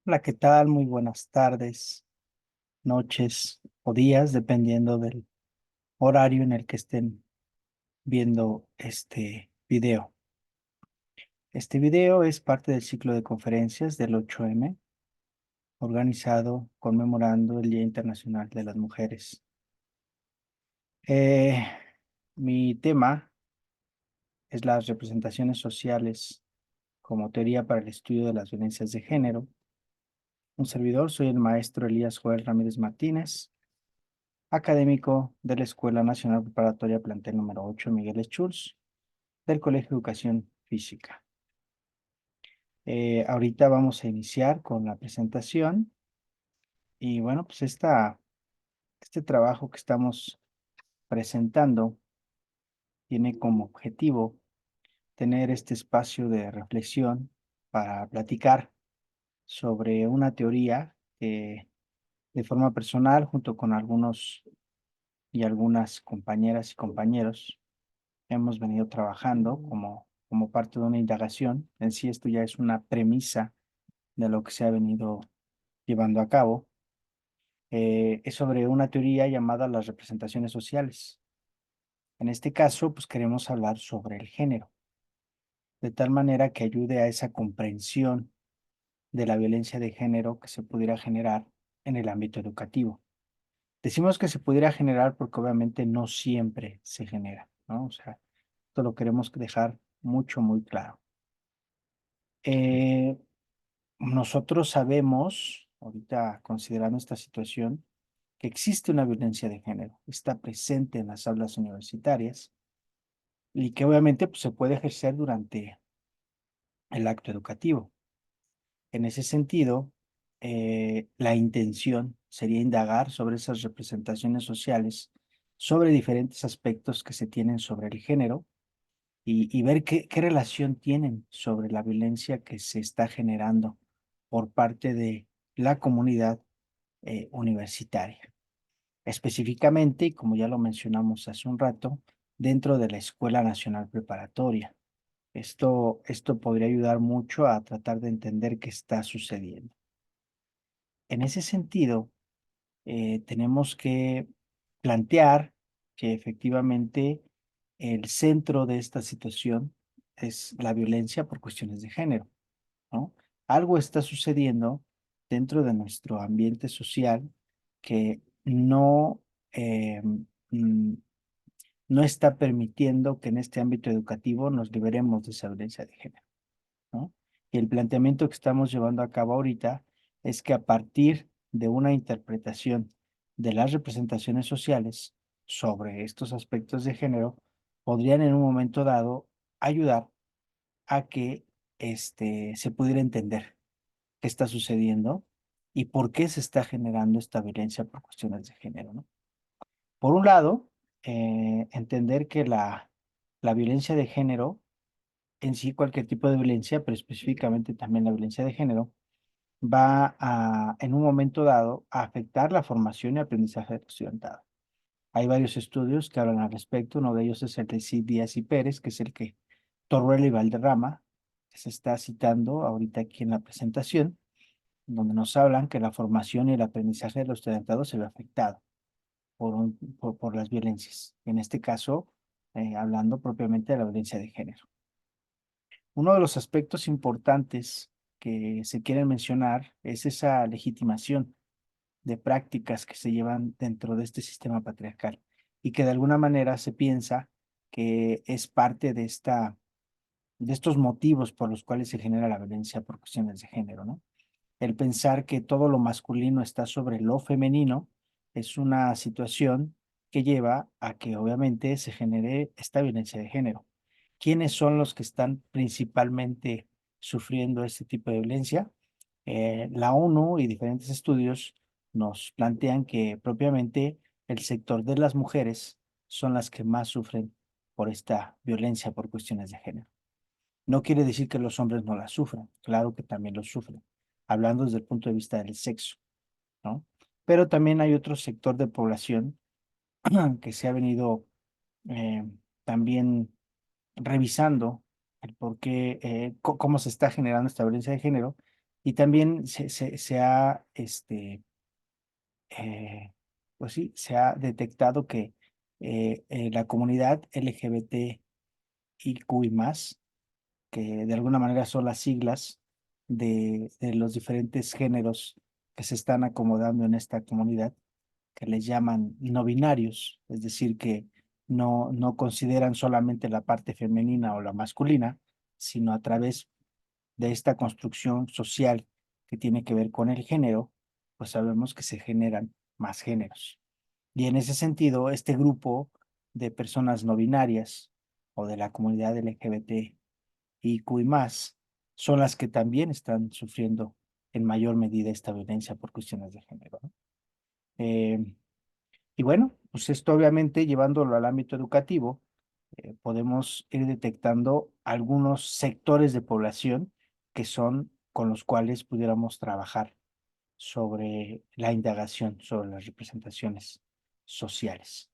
Hola, ¿qué tal? Muy buenas tardes, noches o días, dependiendo del horario en el que estén viendo este video. Este video es parte del ciclo de conferencias del 8M, organizado conmemorando el Día Internacional de las Mujeres. Eh, Mi tema es las representaciones sociales como teoría para el estudio de las violencias de género. Un servidor, soy el maestro Elías Joel Ramírez Martínez, académico de la Escuela Nacional Preparatoria Plantel número 8 Miguel Schulz, del Colegio de Educación Física. Ahorita vamos a iniciar con la presentación y bueno, pues este trabajo que estamos presentando tiene como objetivo tener este espacio de reflexión para platicar sobre una teoría que de forma personal, junto con algunos y algunas compañeras y compañeros, hemos venido trabajando como parte de una indagación. En sí, esto ya es una premisa de lo que se ha venido llevando a cabo. Es sobre una teoría llamada las representaciones sociales. En este caso, pues queremos hablar sobre el género, de tal manera que ayude a esa comprensión de la violencia de género que se pudiera generar en el ámbito educativo. Decimos que se pudiera generar porque obviamente no siempre se genera, ¿no? O sea, esto lo queremos dejar muy claro. Eh, Nosotros sabemos, ahorita considerando esta situación, que existe una violencia de género, está presente en las aulas universitarias y que obviamente pues, se puede ejercer durante el acto educativo. En ese sentido, la intención sería indagar sobre esas representaciones sociales, sobre diferentes aspectos que se tienen sobre el género y ver qué relación tienen sobre la violencia que se está generando por parte de la comunidad universitaria. Específicamente, y como ya lo mencionamos hace un rato, dentro de la Escuela Nacional Preparatoria. Esto podría ayudar mucho a tratar de entender qué está sucediendo. En ese sentido, tenemos que plantear que efectivamente el centro de esta situación es la violencia por cuestiones de género, ¿no? Algo está sucediendo dentro de nuestro ambiente social que eh, mm, no está permitiendo que en este ámbito educativo nos liberemos de esa violencia de género, ¿no? Y el planteamiento que estamos llevando a cabo ahorita es que a partir de una interpretación de las representaciones sociales sobre estos aspectos de género, podrían en un momento dado ayudar a que se pudiera entender qué está sucediendo y por qué se está generando esta violencia por cuestiones de género, ¿no? Por un lado, entender que la violencia de género, en sí cualquier tipo de violencia, pero específicamente también la violencia de género, en un momento dado, a afectar la formación y aprendizaje del estudiantado. Hay varios estudios que hablan al respecto, uno de ellos es el de Cid Díaz y Pérez, que es el que Torruella y Valderrama, que se está citando ahorita aquí en la presentación, donde nos hablan que la formación y el aprendizaje del estudiantado se ve afectado por las violencias. En este caso, hablando propiamente de la violencia de género. Uno de los aspectos importantes que se quieren mencionar es esa legitimación de prácticas que se llevan dentro de este sistema patriarcal y que de alguna manera se piensa que es parte de estos motivos por los cuales se genera la violencia por cuestiones de género, ¿no? El pensar que todo lo masculino está sobre lo femenino es una situación que lleva a que obviamente se genere esta violencia de género. ¿Quiénes son los que están principalmente sufriendo este tipo de violencia? La ONU y diferentes estudios nos plantean que propiamente el sector de las mujeres son las que más sufren por esta violencia por cuestiones de género. No quiere decir que los hombres no la sufran, claro que también lo sufren, hablando desde el punto de vista del sexo, ¿no? Pero también hay otro sector de población que se ha venido eh, también revisando el por qué, cómo se está generando esta violencia de género Y también se ha, pues sí, se ha detectado que la comunidad LGBTIQ y más, que de alguna manera son las siglas de los diferentes géneros que se están acomodando en esta comunidad, que les llaman no binarios, es decir, que no consideran solamente la parte femenina o la masculina, sino a través de esta construcción social que tiene que ver con el género, pues sabemos que se generan más géneros. Y en ese sentido, este grupo de personas no binarias o de la comunidad LGBTIQ y más son las que también están sufriendo en mayor medida esta violencia por cuestiones de género, ¿no? Y bueno, pues esto obviamente llevándolo al ámbito educativo, podemos ir detectando algunos sectores de población que son con los cuales pudiéramos trabajar sobre la indagación, sobre las representaciones sociales.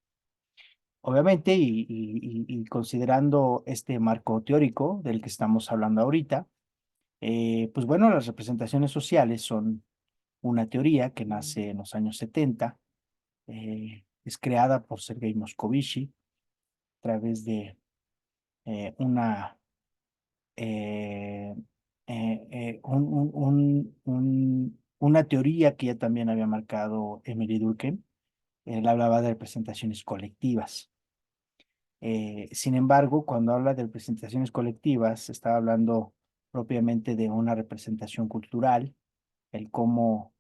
Obviamente, y considerando este marco teórico del que estamos hablando ahorita, pues bueno, las representaciones sociales son una teoría que nace en los años 70, es creada por Sergei Moscovici a través de una, eh, una teoría que ya también había marcado Emily Durkheim. Él hablaba de representaciones colectivas. Sin embargo, cuando habla de representaciones colectivas, está hablando propiamente de una representación cultural, el cómo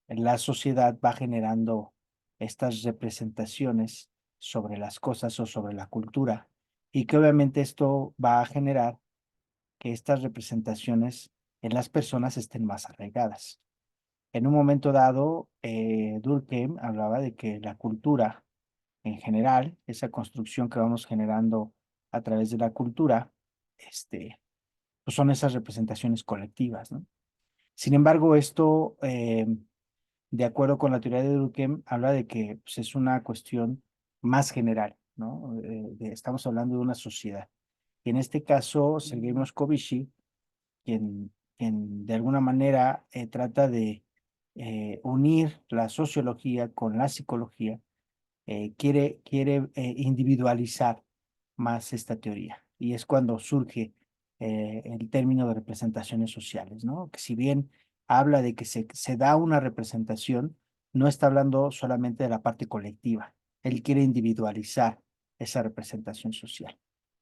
la sociedad va generando estas representaciones sobre las cosas o sobre la cultura, y que obviamente esto va a generar que estas representaciones en las personas estén más arraigadas. En un momento dado, Durkheim hablaba de que la cultura en general, esa construcción que vamos generando a través de la cultura, pues son esas representaciones colectivas, ¿no? Sin embargo, esto, de acuerdo con la teoría de Durkheim, habla de que pues, es una cuestión más general, ¿no? Estamos hablando de una sociedad. Y en este caso, Sergei Moscovici, quien de alguna manera trata de unir la sociología con la psicología, quiere individualizar más esta teoría. Y es cuando surge el término de representaciones sociales, ¿no? Que si bien habla de que se da una representación, no está hablando solamente de la parte colectiva. Él quiere individualizar esa representación social,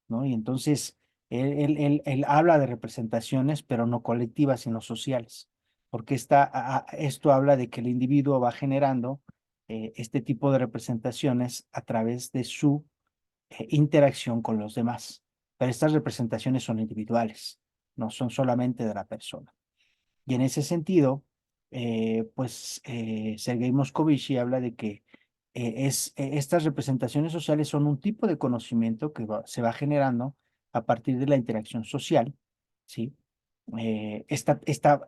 ¿no? Y entonces él habla de representaciones, pero no colectivas, sino sociales, porque esto habla de que el individuo va generando este tipo de representaciones a través de su interacción con los demás. Pero estas representaciones son individuales, no son solamente de la persona. Y en ese sentido, Sergei Moscovici habla de que estas representaciones sociales son un tipo de conocimiento que se va generando a partir de la interacción social, ¿sí? Esta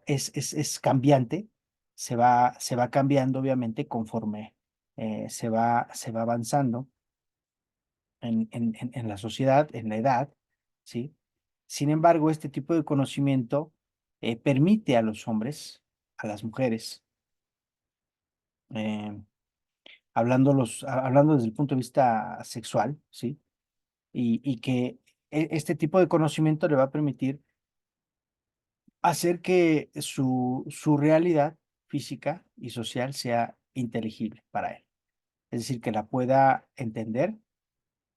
es cambiante, se va cambiando obviamente conforme se va avanzando en la sociedad, en la edad, ¿sí? Sin embargo, este tipo de conocimiento permite a los hombres, a las mujeres, eh, hablando desde el punto de vista sexual, ¿sí? Y que este tipo de conocimiento le va a permitir hacer que su realidad física y social sea inteligible para él. Es decir, que la pueda entender,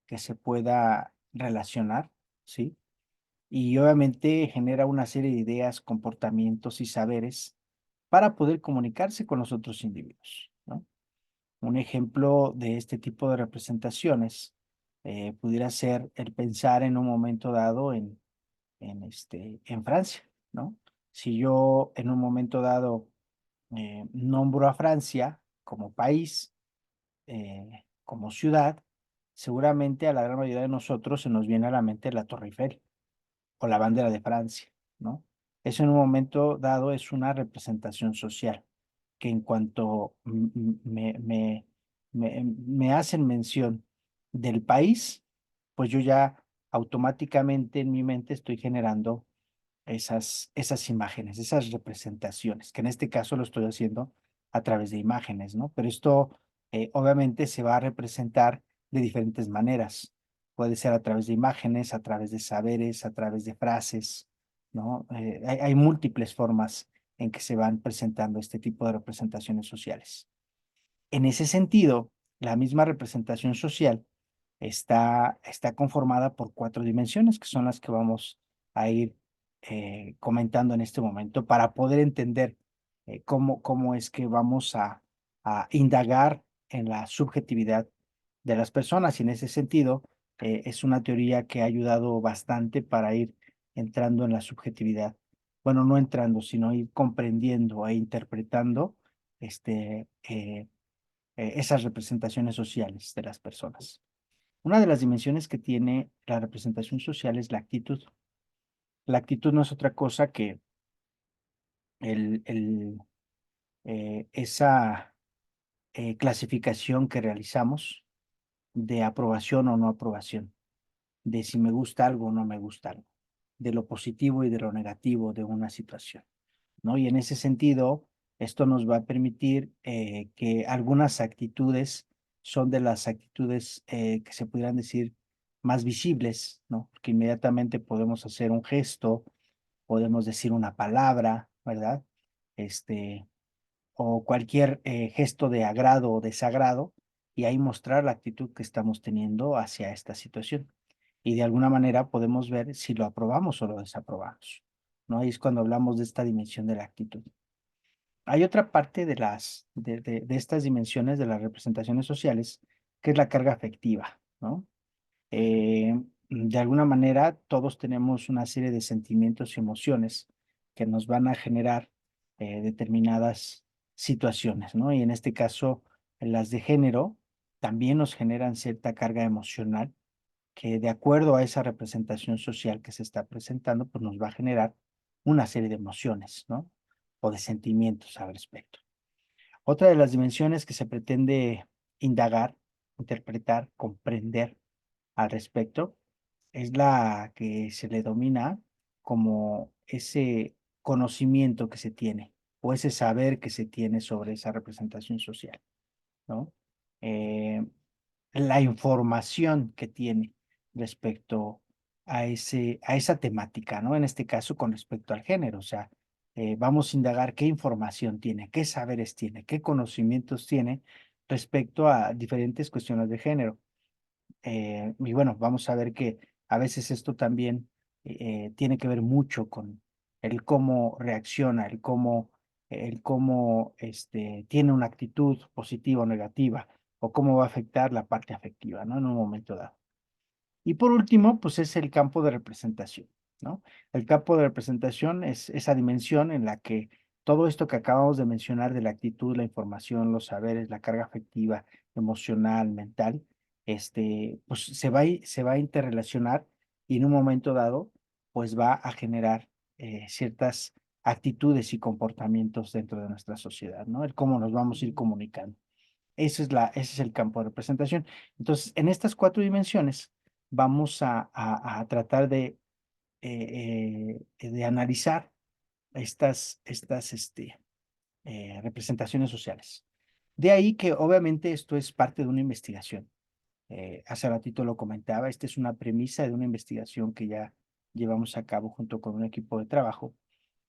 que se pueda relacionar, ¿sí? Y obviamente genera una serie de ideas, comportamientos y saberes para poder comunicarse con los otros individuos, ¿no? Un ejemplo de este tipo de representaciones pudiera ser el pensar en un momento dado en Francia, ¿no? Si yo en un momento dado nombro a Francia como país, como ciudad, seguramente a la gran mayoría de nosotros se nos viene a la mente la Torre Eiffel o la bandera de Francia, ¿no? Eso en un momento dado es una representación social, que en cuanto me hacen mención del país, pues yo ya automáticamente en mi mente estoy generando esas imágenes, esas representaciones, que en este caso lo estoy haciendo a través de imágenes, ¿no? Pero esto obviamente se va a representar de diferentes maneras. Puede ser a través de imágenes, a través de saberes, a través de frases, ¿no? Hay múltiples formas en que se van presentando este tipo de representaciones sociales. En ese sentido, la misma representación social está conformada por cuatro dimensiones, que son las que vamos a ir comentando en este momento para poder entender cómo es que vamos a indagar en la subjetividad de las personas. Y en ese sentido, es una teoría que ha ayudado bastante para ir entrando en la subjetividad. Bueno, no entrando, sino ir comprendiendo e interpretando esas representaciones sociales de las personas. Una de las dimensiones que tiene la representación social es la actitud. La actitud no es otra cosa que el, el, esa clasificación que realizamos de aprobación o no aprobación, de si me gusta algo o no me gusta algo, de lo positivo y de lo negativo de una situación, ¿no? Y en ese sentido, esto nos va a permitir que algunas actitudes son de las actitudes que se pudieran decir más visibles, ¿no? Que inmediatamente podemos hacer un gesto, podemos decir una palabra, ¿verdad? Este, o cualquier gesto de agrado o desagrado, y ahí mostrar la actitud que estamos teniendo hacia esta situación. Y de alguna manera podemos ver si lo aprobamos o lo desaprobamos, ¿no? Ahí es cuando hablamos de esta dimensión de la actitud. Hay otra parte de estas dimensiones de las representaciones sociales, que es la carga afectiva, ¿no? De alguna manera, todos tenemos una serie de sentimientos y emociones que nos van a generar determinadas situaciones, ¿no? Y en este caso, las de género también nos generan cierta carga emocional que de acuerdo a esa representación social que se está presentando, pues nos va a generar una serie de emociones, ¿no? O de sentimientos al respecto. Otra de las dimensiones que se pretende indagar, interpretar, comprender al respecto es la que se le domina como ese conocimiento que se tiene o ese saber que se tiene sobre esa representación social, ¿no? Eh, la información que tiene respecto a esa temática, ¿no? En este caso, con respecto al género, o sea, vamos a indagar qué información tiene, qué saberes tiene, qué conocimientos tiene respecto a diferentes cuestiones de género. Y bueno, vamos a ver que a veces esto también tiene que ver mucho con el cómo reacciona, el cómo tiene una actitud positiva o negativa, o cómo va a afectar la parte afectiva, ¿no? En un momento dado. Y por último, pues es el campo de representación, ¿no? El campo de representación es esa dimensión en la que todo esto que acabamos de mencionar de la actitud, la información, los saberes, la carga afectiva, emocional, mental, pues se va a interrelacionar y en un momento dado, pues va a generar ciertas actitudes y comportamientos dentro de nuestra sociedad, ¿no? El cómo nos vamos a ir comunicando. Ese es el campo de representación. Entonces, en estas cuatro dimensiones vamos a tratar de analizar estas representaciones sociales. De ahí que obviamente esto es parte de una investigación. Hace ratito lo comentaba, esta es una premisa de una investigación que ya llevamos a cabo junto con un equipo de trabajo.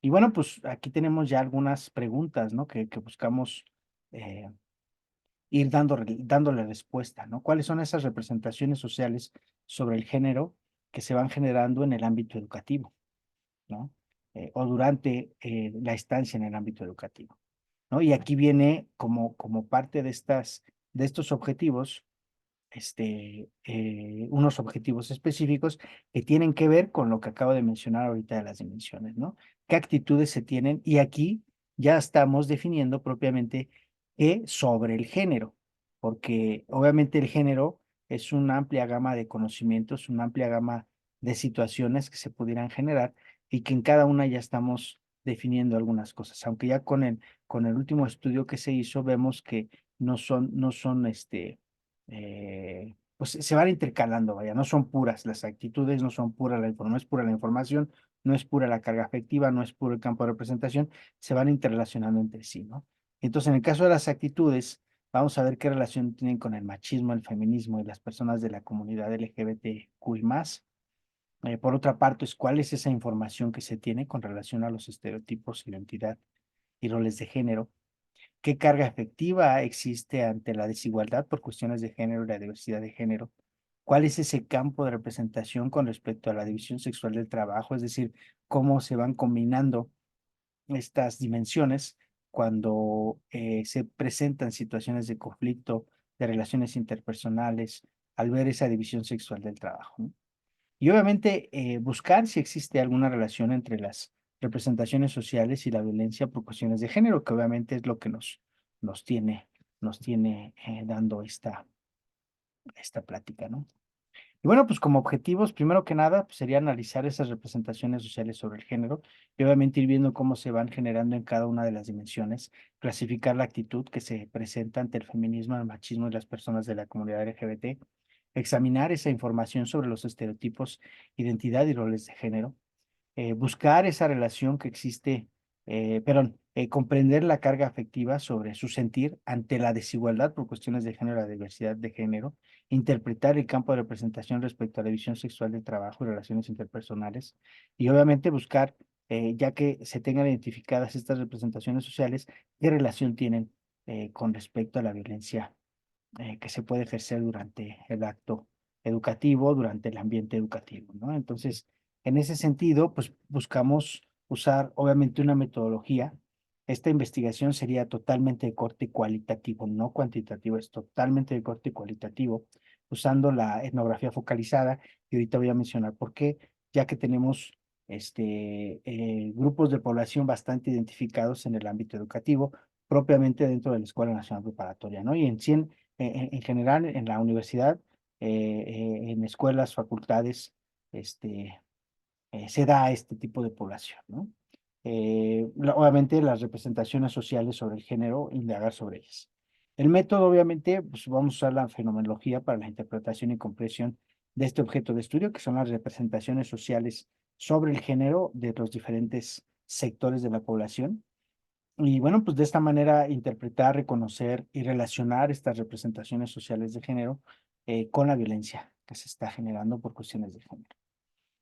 Y bueno, pues aquí tenemos ya algunas preguntas, ¿no? Que buscamos eh, ir dándole respuesta, ¿no? ¿Cuáles son esas representaciones sociales sobre el género que se van generando en el ámbito educativo, ¿no? O durante la estancia en el ámbito educativo, ¿no? Y aquí viene como parte de estos objetivos, unos objetivos específicos que tienen que ver con lo que acabo de mencionar ahorita de las dimensiones, ¿no? ¿Qué actitudes se tienen? Y aquí ya estamos definiendo propiamente qué sobre el género, porque obviamente el género es una amplia gama de conocimientos, una amplia gama de situaciones que se pudieran generar y que en cada una ya estamos definiendo algunas cosas, aunque ya con el último estudio que se hizo vemos que no son pues se van intercalando, vaya, no son puras las actitudes, no son puras la información, no es pura la información, no es pura la carga afectiva, no es puro el campo de representación, se van interrelacionando entre sí, ¿no? Entonces, en el caso de las actitudes, vamos a ver qué relación tienen con el machismo, el feminismo y las personas de la comunidad LGBTQI+. Por otra parte, ¿cuál es esa información que se tiene con relación a los estereotipos, identidad y roles de género? ¿Qué carga efectiva existe ante la desigualdad por cuestiones de género y la diversidad de género? ¿Cuál es ese campo de representación con respecto a la división sexual del trabajo? Es decir, cómo se van combinando estas dimensiones cuando se presentan situaciones de conflicto, de relaciones interpersonales, al ver esa división sexual del trabajo, ¿no? Y obviamente buscar si existe alguna relación entre las representaciones sociales y la violencia por cuestiones de género, que obviamente es lo que nos tiene, nos tiene dando esta plática, ¿no? Y bueno, pues como objetivos, primero que nada, pues, sería analizar esas representaciones sociales sobre el género y obviamente ir viendo cómo se van generando en cada una de las dimensiones, clasificar la actitud que se presenta ante el feminismo, el machismo y las personas de la comunidad LGBT, examinar esa información sobre los estereotipos, identidad y roles de género, buscar esa relación que existe, perdón, comprender la carga afectiva sobre su sentir ante la desigualdad por cuestiones de género, la diversidad de género, interpretar el campo de representación respecto a la visión sexual del trabajo y relaciones interpersonales, y obviamente buscar, ya que se tengan identificadas estas representaciones sociales, qué relación tienen con respecto a la violencia que se puede ejercer durante el acto educativo, durante el ambiente educativo, ¿no? Entonces, en ese sentido, pues buscamos usar obviamente una metodología. Esta investigación sería totalmente de corte cualitativo, no cuantitativo, es totalmente de corte cualitativo, usando la etnografía focalizada, y ahorita voy a mencionar por qué, ya que tenemos grupos de población bastante identificados en el ámbito educativo, propiamente dentro de la Escuela Nacional Preparatoria, ¿no? Y en general en la universidad, en escuelas, facultades, este, se da este tipo de población, ¿no? Obviamente las representaciones sociales sobre el género, indagar sobre ellas. El método, obviamente, pues vamos a usar la fenomenología para la interpretación y comprensión de este objeto de estudio, que son las representaciones sociales sobre el género de los diferentes sectores de la población. Y bueno, pues de esta manera interpretar, reconocer y relacionar estas representaciones sociales de género con la violencia que se está generando por cuestiones de género.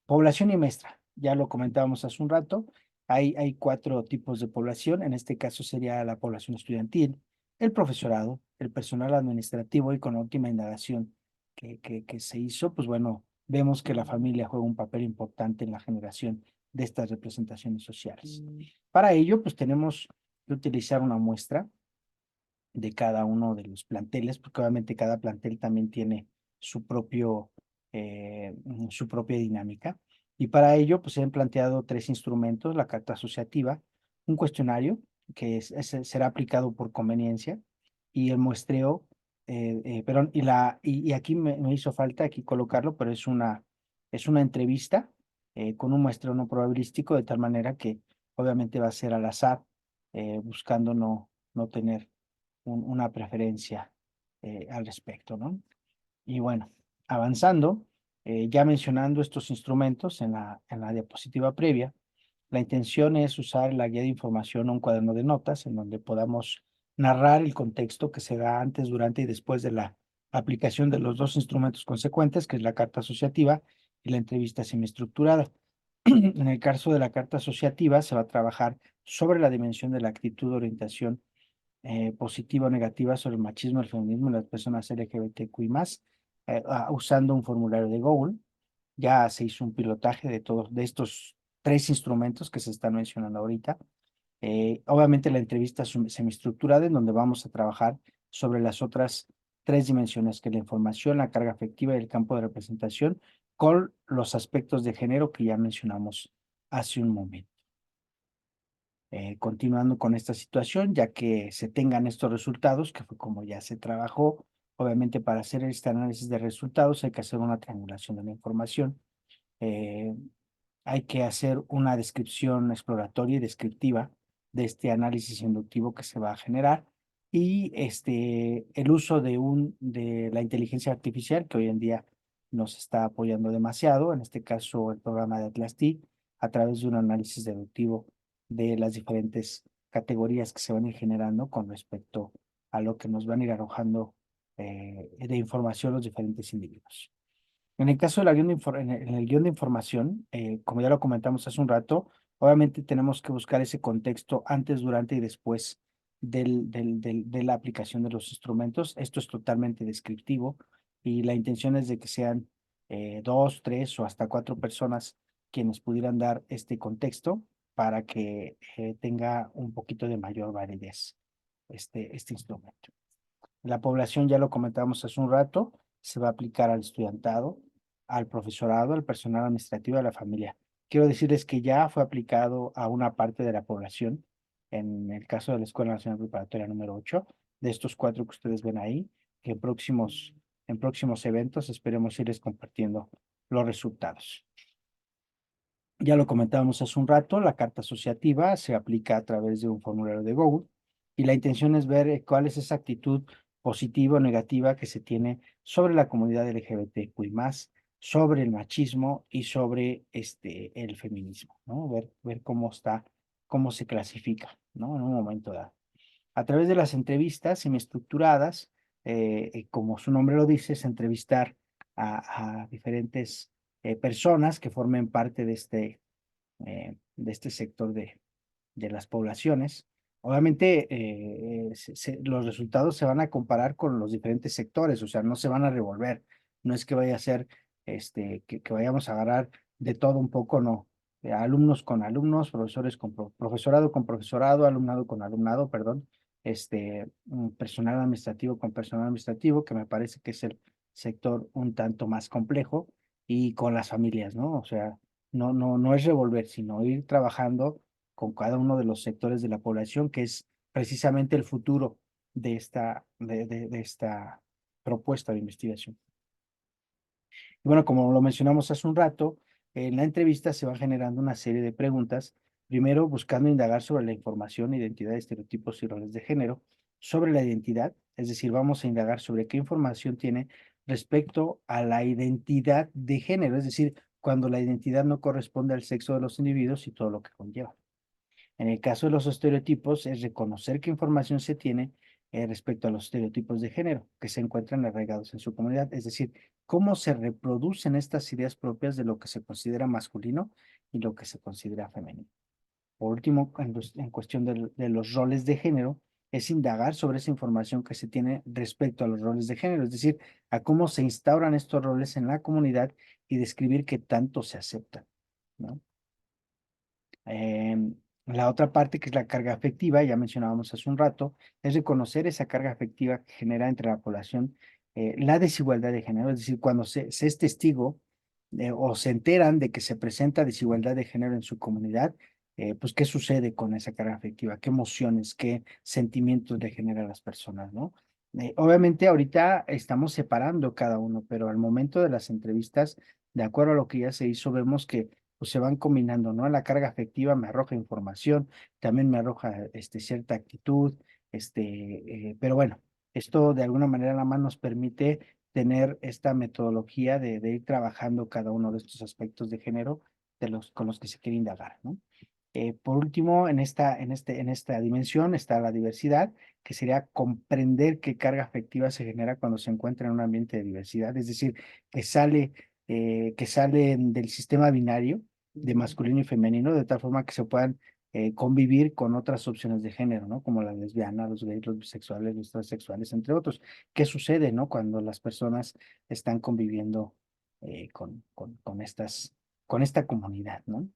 Población y maestra, ya lo comentábamos hace un rato, hay cuatro tipos de población, en este caso sería la población estudiantil, el profesorado, el personal administrativo y con la última indagación que se hizo, pues bueno, vemos que la familia juega un papel importante en la generación de estas representaciones sociales. Para ello, pues tenemos que utilizar una muestra de cada uno de los planteles, porque obviamente cada plantel también tiene su propia dinámica. Y para ello, pues se han planteado tres instrumentos: la carta asociativa, un cuestionario será aplicado por conveniencia, y el muestreo, perdón, y aquí me hizo falta aquí colocarlo, pero es una entrevista con un muestreo no probabilístico, de tal manera que obviamente va a ser al azar, buscando no tener una preferencia al respecto, ¿no? Y bueno, avanzando, ya mencionando estos instrumentos en la diapositiva previa, la intención es usar la guía de información o un cuaderno de notas en donde podamos narrar el contexto que se da antes, durante y después de la aplicación de los dos instrumentos consecuentes, que es la carta asociativa y la entrevista semiestructurada. En el caso de la carta asociativa, se va a trabajar sobre la dimensión de la actitud de orientación positiva o negativa sobre el machismo, el feminismo y las personas LGBTQI+, usando un formulario de Google. Ya se hizo un pilotaje de todos de estos tres instrumentos que se están mencionando ahorita. Obviamente la entrevista semiestructurada, en donde vamos a trabajar sobre las otras tres dimensiones, que es la información, la carga afectiva y el campo de representación, con los aspectos de género que ya mencionamos hace un momento. Continuando con esta situación, ya que se tengan estos resultados, que fue como ya se trabajó, obviamente para hacer este análisis de resultados hay que hacer una triangulación de la información. Eh, Hay que hacer una descripción exploratoria y descriptiva de este análisis inductivo que se va a generar, y el uso de la inteligencia artificial, que hoy en día nos está apoyando demasiado, en este caso el programa de Atlas T, a través de un análisis deductivo de las diferentes categorías que se van a ir generando con respecto a lo que nos van a ir arrojando de información los diferentes individuos. En el caso de la en el guión de información, como ya lo comentamos hace un rato, obviamente tenemos que buscar ese contexto antes, durante y después de la aplicación de los instrumentos. Esto es totalmente descriptivo y la intención es de que sean dos, tres o hasta cuatro personas quienes pudieran dar este contexto para que tenga un poquito de mayor validez este instrumento. La población, ya lo comentábamos hace un rato, se va a aplicar al estudiantado, al profesorado, al personal administrativo, a la familia. Quiero decirles que ya fue aplicado a una parte de la población, en el caso de la Escuela Nacional Preparatoria número 8, de estos cuatro que ustedes ven ahí, que en próximos eventos esperemos irles compartiendo los resultados. Ya lo comentábamos hace un rato, la carta asociativa se aplica a través de un formulario de Google y la intención es ver cuál es esa actitud positiva o negativa que se tiene sobre la comunidad LGBTQI+, sobre el machismo y sobre el feminismo, ¿no? Ver cómo está, cómo se clasifica, ¿no? En un momento dado. A través de las entrevistas semiestructuradas, como su nombre lo dice, es entrevistar a diferentes personas que formen parte de este sector de las poblaciones. Obviamente, los resultados se van a comparar con los diferentes sectores, o sea, no se van a revolver. No es que vaya a ser, que vayamos a agarrar de todo un poco, no. Alumnos con alumnos, profesores profesorado con profesorado, alumnado con alumnado, perdón, personal administrativo con personal administrativo, que me parece que es el sector un tanto más complejo, y con las familias, ¿no? O sea, no es revolver, sino ir trabajando con cada uno de los sectores de la población, que es precisamente el futuro de esta propuesta de investigación. Y bueno, como lo mencionamos hace un rato, en la entrevista se van generando una serie de preguntas, primero buscando indagar sobre la información, identidad, estereotipos y roles de género, sobre la identidad, es decir, vamos a indagar sobre qué información tiene respecto a la identidad de género, es decir, cuando la identidad no corresponde al sexo de los individuos y todo lo que conlleva. En el caso de los estereotipos, es reconocer qué información se tiene respecto a los estereotipos de género que se encuentran arraigados en su comunidad, es decir, cómo se reproducen estas ideas propias de lo que se considera masculino y lo que se considera femenino. Por último, en cuestión de los roles de género, es indagar sobre esa información que se tiene respecto a los roles de género, es decir, a cómo se instauran estos roles en la comunidad y describir qué tanto se aceptan, ¿no? La otra parte, que es la carga afectiva, ya mencionábamos hace un rato, es reconocer esa carga afectiva que genera entre la población la desigualdad de género, es decir, cuando se es testigo o se enteran de que se presenta desigualdad de género en su comunidad, pues qué sucede con esa carga afectiva, qué emociones, qué sentimientos le genera a las personas, ¿no? Obviamente ahorita estamos separando cada uno, pero al momento de las entrevistas, de acuerdo a lo que ya se hizo, vemos que pues se van combinando, ¿no? La carga afectiva me arroja información, también me arroja cierta actitud, pero bueno, esto de alguna manera nada más nos permite tener esta metodología de ir trabajando cada uno de estos aspectos de género con los que se quiere indagar, ¿no? Por último, en esta dimensión está la diversidad, que sería comprender qué carga afectiva se genera cuando se encuentra en un ambiente de diversidad, es decir, que salen del sistema binario de masculino y femenino, de tal forma que se puedan convivir con otras opciones de género, ¿no? Como la lesbiana, los gays, los bisexuales, los transexuales, entre otros. ¿Qué sucede, no? Cuando las personas están conviviendo con esta comunidad, ¿no?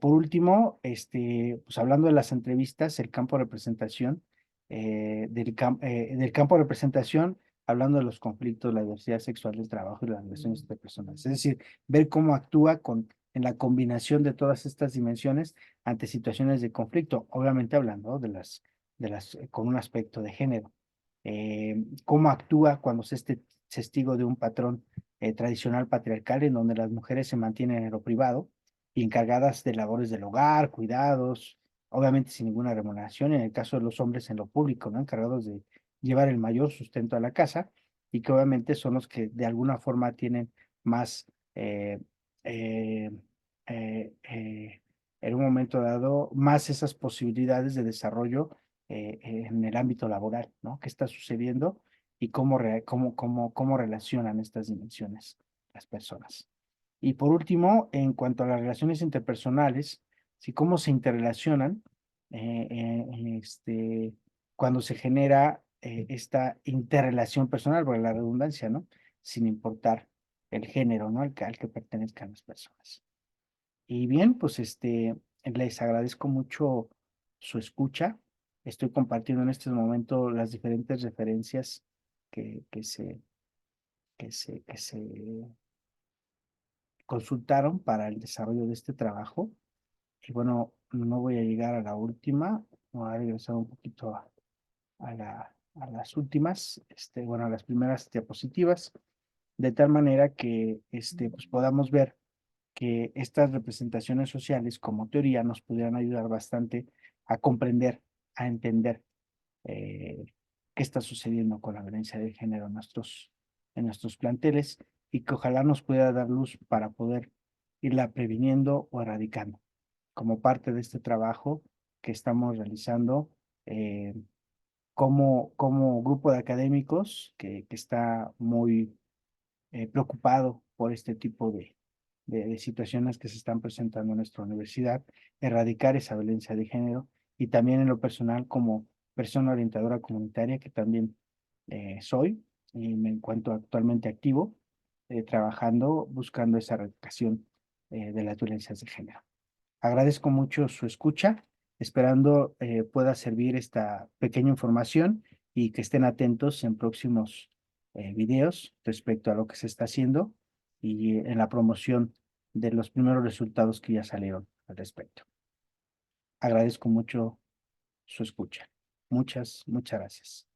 Por último, pues hablando de las entrevistas, el campo de representación, del campo de representación, hablando de los conflictos, la diversidad sexual del trabajo y las relaciones interpersonales. Es decir, ver cómo actúa en la combinación de todas estas dimensiones ante situaciones de conflicto, obviamente hablando con un aspecto de género. Cómo actúa cuando se es testigo de un patrón tradicional patriarcal en donde las mujeres se mantienen en lo privado y encargadas de labores del hogar, cuidados, obviamente sin ninguna remuneración, en el caso de los hombres en lo público, ¿no? Encargados de llevar el mayor sustento a la casa y que obviamente son los que de alguna forma tienen más, eh, eh, en un momento dado más esas posibilidades de desarrollo en el ámbito laboral, ¿no? ¿Qué está sucediendo y cómo relacionan estas dimensiones las personas? Y por último, en cuanto a las relaciones interpersonales, si cómo se interrelacionan cuando se genera esta interrelación personal, por la redundancia, ¿no? Sin importar el género, ¿no? Al que pertenezcan las personas. Y bien, pues les agradezco mucho su escucha. Estoy compartiendo en este momento las diferentes referencias que, que se, que se consultaron para el desarrollo de este trabajo. Y bueno, no voy a llegar a la última, voy a regresar un poquito a las últimas, bueno, a las primeras diapositivas, de tal manera que pues podamos ver que estas representaciones sociales como teoría nos pudieran ayudar bastante a comprender, a entender eh, qué está sucediendo con la violencia de género en nuestros planteles y que ojalá nos pueda dar luz para poder irla previniendo o erradicando como parte de este trabajo que estamos realizando como grupo de académicos que está muy preocupado por este tipo de situaciones que se están presentando en nuestra universidad, erradicar esa violencia de género y también en lo personal como persona orientadora comunitaria que también soy y me encuentro actualmente activo trabajando, buscando esa erradicación de las violencias de género. Agradezco mucho su escucha, esperando pueda servir esta pequeña información y que estén atentos en próximos videos respecto a lo que se está haciendo y en la promoción de los primeros resultados que ya salieron al respecto. Agradezco mucho su escucha. Muchas gracias.